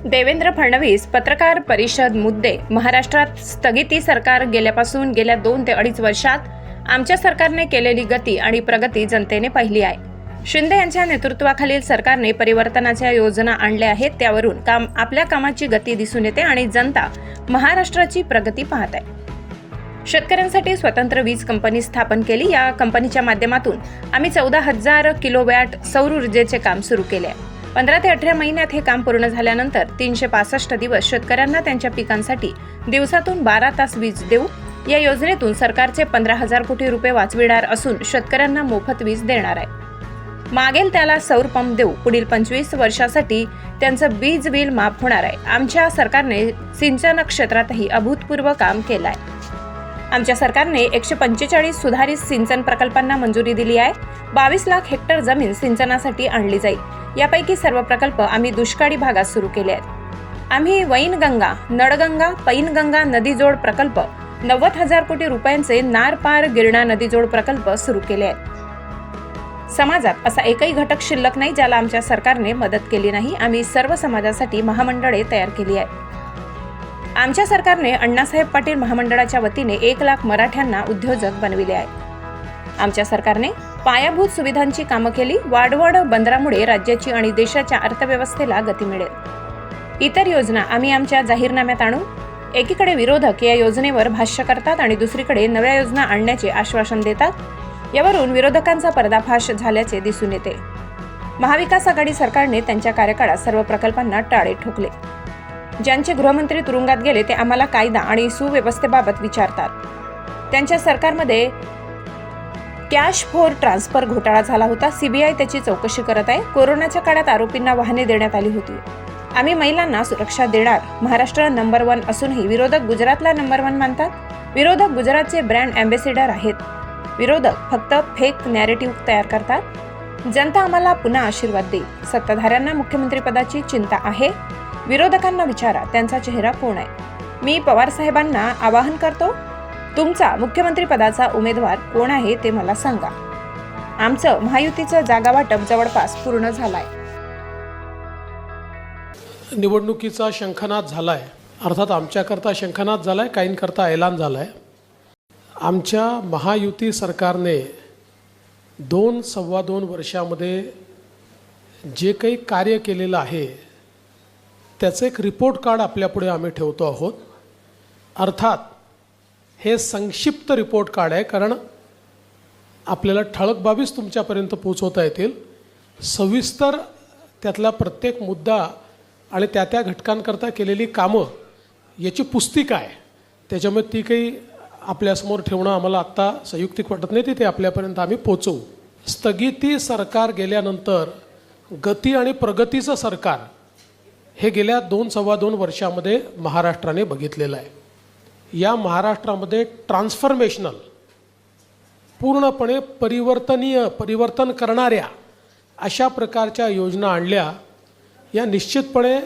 देवेंद्र फडणवीस पत्रकार परिषद मुद्दे महाराष्ट्रात स्थगिती सरकार गेल्यापासून गेल्या 2 ते 2.5 वर्षात आमच्या सरकारने केलेली गती आणि प्रगती जनतेने पाहिली आहे। शिंदे यांच्या नेतृत्वाखालील सरकारने परिवर्तनाच्या योजना आणल्या आहेत, त्यावरून आपल्या कामाची गती दिसून येते आणि जनता महाराष्ट्राची प्रगती पाहत आहे। शेतकऱ्यांसाठी स्वतंत्र वीज कंपनी स्थापन केली। या कंपनीच्या माध्यमातून आम्ही 14,000 किलोवॅट सौर ऊर्जेचे काम सुरू केले आहे। 15 ते 18 महिन्यात हे काम पूर्ण झाल्यानंतर 365 दिवस शेतकऱ्यांना त्यांच्या पिकांसाठी दिवसातून 12 तास वीज देऊ। या योजनेतून सरकारचे 15,000 कोटी रुपये वाचविणार असून शेतकऱ्यांना मोफत वीज देणार आहे। मागेल त्याला सौर पंप देऊ। पुढील 25 वर्षासाठी त्यांचं वीज बिल माफ होणार आहे। आमच्या सरकारने सिंचन क्षेत्रातही अभूतपूर्व काम केलं आहे। आमच्या सरकारने 145 सुधारित सिंचन प्रकल्पांना मंजुरी दिली आहे। 22 लाख हेक्टर जमीन सिंचनासाठी आणली जाईल। यापैकी सर्व प्रकल्प आम्ही दुष्काळी भागात सुरू केले आहेत। आम्ही वैनगंगा, नळगंगा, पैनगंगा नदीजोड प्रकल्प, 90,000 कोटी रुपयांचे नार पार गिरणा नदीजोड प्रकल्प सुरू केले आहेत। समाजात असा एकही घटक शिल्लक नाही ज्याला आमच्या सरकारने मदत केली नाही। आम्ही सर्व समाजासाठी महामंडळे तयार केली आहेत। आमच्या सरकारने अण्णासाहेब पाटील महामंडळाच्या वतीने 1 लाख मराठ्यांना उद्योजक बनविले आहे। आमच्या सरकारने पायाभूत सुविधांची कामं केली। वाढवण बंदरामुळे राज्याची आणि देशाच्या अर्थव्यवस्थेला गती मिळेल। इतर योजना आम्ही आमच्या जाहीरनाम्यात आणू। एकीकडे विरोधक या योजनेवर भाष्य करतात आणि दुसरीकडे नव्या योजना आणण्याचे आश्वासन देतात। यावरून विरोधकांचा पर्दाफाश झाल्याचे दिसून येते। महाविकास आघाडी सरकारने त्यांच्या कार्यकाळात सर्व प्रकल्पांना टाळे ठोकले। ज्यांचे गृहमंत्री तुरुंगात गेले ते आम्हाला कायदा आणि सुव्यवस्थेबाबत विचारतात। त्यांच्या सरकारमध्ये कॅश फॉर ट्रान्सफर घोटाळा झाला होता। सीबीआय त्याची चौकशी करत आहे। कोरोनाच्या काळात आरोपींना वाहने देण्यात आली होती। आम्ही महिलांना सुरक्षा देणार। महाराष्ट्र नंबर 1 असूनही विरोधक गुजरातला नंबर 1 मानतात। विरोधक गुजरातचे ब्रँड अँबॅसेडर आहेत। विरोधक फक्त फेक नॅरेटिव्ह तयार करतात। जनता आम्हाला पुन्हा आशीर्वाद देईल। सत्ताधाऱ्यांना मुख्यमंत्रीपदाची चिंता आहे। विरोधकांना विचारा त्यांचा चेहरा कोण आहे। मी पवार साहेबांना आवाहन करतो, तुमचा मुख्यमंत्रीपदाचा उमेदवार कोण आहे ते मला सांगा। आमचं महायुतीचं जागा वाटप जवळपास पूर्ण झालंय। निवडणुकीचा शंखनाद झालाय, अर्थात आमच्याकरता शंखनाद झालाय, काहींकरता ऐलान झालाय। आमच्या महायुती सरकारने 2-2.25 वर्षामध्ये जे काही कार्य केलेलं आहे त्याचं एक रिपोर्ट कार्ड आपल्यापुढे आम्ही ठेवतो आहोत। अर्थात हे संक्षिप्त रिपोर्ट कार्ड आहे, कारण आपल्याला ठळक बाबीच तुमच्यापर्यंत पोहोचवता येतील। सविस्तर त्यातला प्रत्येक मुद्दा आणि त्या घटकांकरता केलेली कामं याची पुस्तिका आहे। त्याच्यामुळे ती काही आपल्यासमोर ठेवणं आम्हाला आत्ता संयुक्तिक वाटत नाही, ते आपल्यापर्यंत आम्ही पोचवू। स्थगिती सरकार गेल्यानंतर गती आणि प्रगतीचं सरकार हे गेल्या 2-2.25 वर्षामध्ये महाराष्ट्राने बघितलेलं आहे। या महाराष्ट्रामध्ये ट्रान्सफॉर्मेशनल, पूर्णपणे परिवर्तन करणाऱ्या अशा प्रकारच्या योजना आणल्या। या निश्चितपणे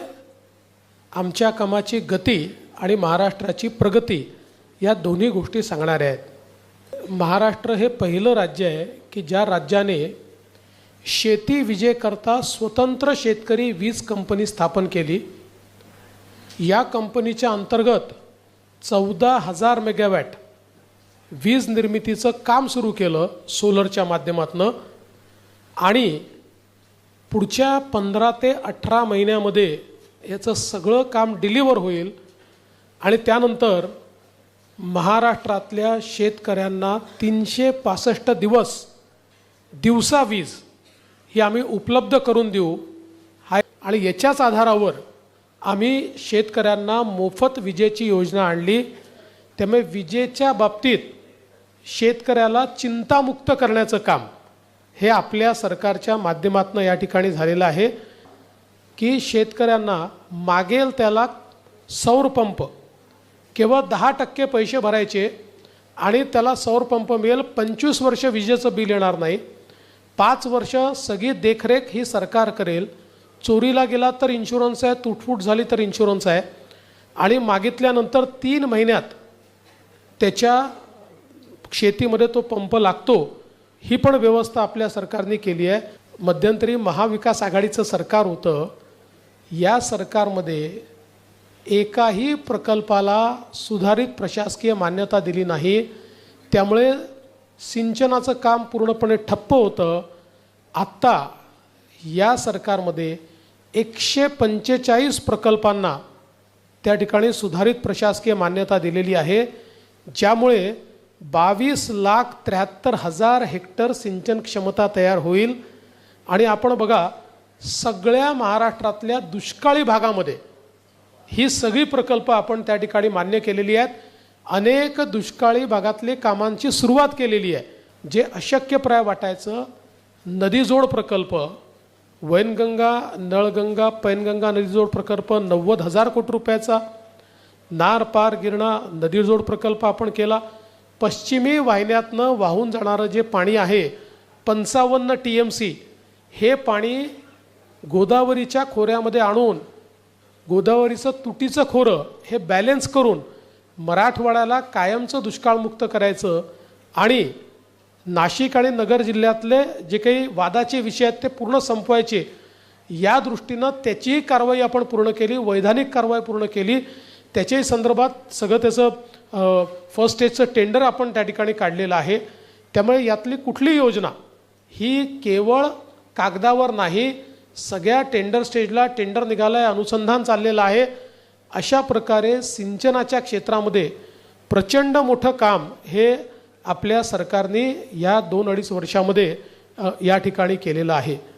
आमच्या कामाची गती आणि महाराष्ट्राची प्रगती या दोन्ही गोष्टी सांगणाऱ्या आहेत। महाराष्ट्र हे पहिलं राज्य आहे की ज्या राज्याने शेती विजेकरता स्वतंत्र शेतकरी वीज कंपनी स्थापन केली। या कंपनीच्या अंतर्गत 14,000 मेगावॅट वीज निर्मितीचं काम सुरू केलं सोलरच्या माध्यमातून, आणि पुढच्या 15 ते 18 महिन्यामध्ये याचं सगळं काम डिलिव्हर होईल आणि त्यानंतर महाराष्ट्रातल्या शेतकऱ्यांना 365 दिवस दिवसा वीज ही आम्ही उपलब्ध करून देऊ। आणि याच्याच आधारावर आम्ही शेतकऱ्यांना मोफत विजेची योजना आणली। त्यामुळे विजेच्या बाबतीत शेतकऱ्याला चिंतामुक्त करण्याचं काम हे आपल्या सरकारच्या माध्यमातून या ठिकाणी झालेलं आहे की शेतकऱ्यांना मागेल त्याला सौर पंप, केवळ 10% पैसे भरायचे आणि त्याला सौर पंप मिळेल। 25 वर्ष विजेचं बिल येणार नाही। 5 वर्ष सगळी देखरेख ही सरकार करेल। चोरीला गेला तर इन्शुरन्स आहे, तुटफूट झाली तर इन्शुरन्स आहे, आणि मागितल्यानंतर 3 महिन्यात त्याच्या शेतीमध्ये तो पंप लागतो, ही पण व्यवस्था आपल्या सरकारने केली आहे. मध्यंतरी महाविकास आघाडीचं सरकार होतं. या सरकारमध्ये एकाही प्रकल्पाला सुधारित प्रशासकीय मान्यता दिली नाही. त्यामुळे सिंचनाचं काम पूर्णपणे ठप्प होतं. आत्ता या सरकारमध्ये 145 प्रकल्पांना त्या ठिकाणी सुधारित प्रशासकीय मान्यता दिलेली आहे, ज्यामुळे 22,73,000 हेक्टर सिंचन क्षमता तयार होईल. आणि आपण बघा, सगळ्या महाराष्ट्रातल्या दुष्काळी भागामध्ये ही सगळी प्रकल्प आपण त्या ठिकाणी मान्य केलेली आहेत. अनेक दुष्काळी भागातले कामांची सुरुवात केलेली आहे. जे अशक्यप्राय वाटायचं नदीजोड प्रकल्प, वैनगंगा, नळगंगा, पैनगंगा नदीजोड प्रकल्प 90,000 कोटी रुपयाचा, नार पार गिरणा नदीजोड प्रकल्प आपण केला. पश्चिमी वाहिन्यातनं वाहून जाणारं जे पाणी आहे 55 TMC, हे पाणी गोदावरीच्या खोऱ्यामध्ये आणून गोदावरीचं तुटीचं खोरं हे बॅलेन्स करून मराठवाड्याला कायमचं दुष्काळमुक्त करायचं आणि नाशिक आणि नगर जिल्ह्यातले जे काही वादाचे विषय आहेत ते पूर्ण संपवायचे. या दृष्टीनं त्याचीही कारवाई आपण पूर्ण केली, वैधानिक कारवाई पूर्ण केली. त्याच्याही संदर्भात सगळं त्याचं फर्स्ट स्टेजचं टेंडर आपण त्या ठिकाणी काढलेलं आहे. त्यामुळे यातली कुठली योजना ही केवळ कागदावर नाही, सगळ्या टेंडर स्टेजला टेंडर निघालं आहे, अनुसंधान चाललेलं आहे. अशा प्रकारे सिंचनाच्या क्षेत्रामध्ये प्रचंड मोठं काम हे आपल्या सरकारने या 2-2.5 वर्षामध्ये या ठिकाणी केलेलं आहे.